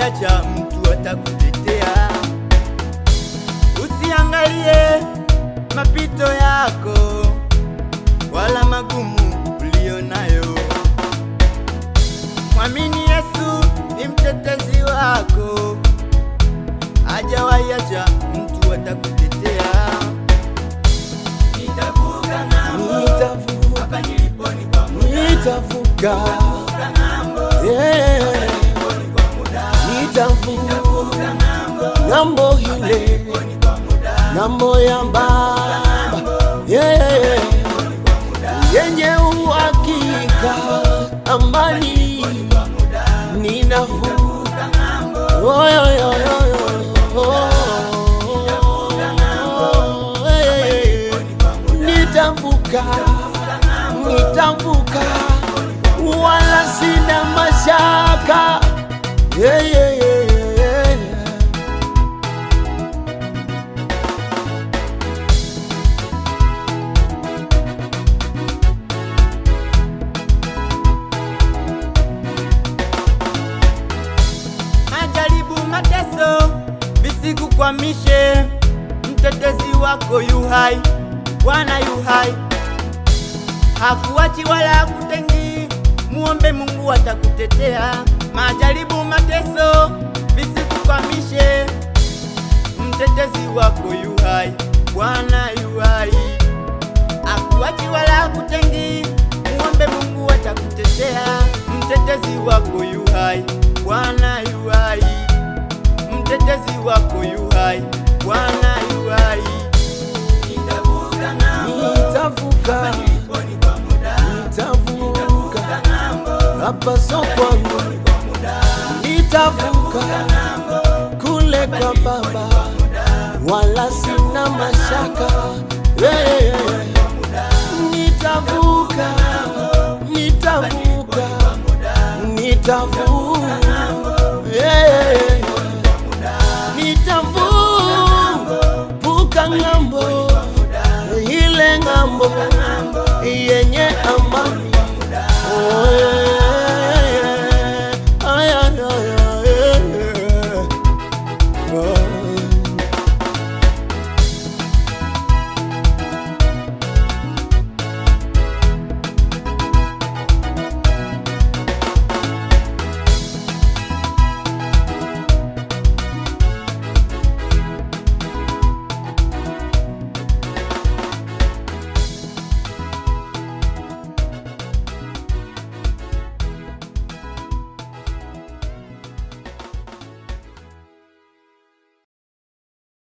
Hautaiacha mtu atakutetea. Usiangalie mapito yako wala magumu ulionayo. Mwamini Yesu ni mtetezi wako, hajawaiacha mtu atakutetea. Nitavuka ng'ambo, hapa nilipo ni kwa muda. Nitavuka ng'ambo hile, ng'ambo ya mbaba yenye uhakika, amani ninavuka. Nitavuka wala sina mashaka. Majaribu, mateso visikukwamishe, mtetezi wako yu hai, Bwana yu hai, hakuachi wala hakutengi. Muombe Mungu atakutetea. Majaribu, mateso visikukwamishe, mtetezi wako yu hai, Bwana yu hai, hakuachi wala hakutengi. Muombe Mungu atakutetea. Mtetezi wako yu hai, Bwana yu hai, mtetezi wako yu hai, Bwana yu hai. Nitavuka hapa so kwangu, nitavuka kule kwa Baba, wala sina mashaka. Nitavuka ng'ambo, ile ng'ambo yenye amani.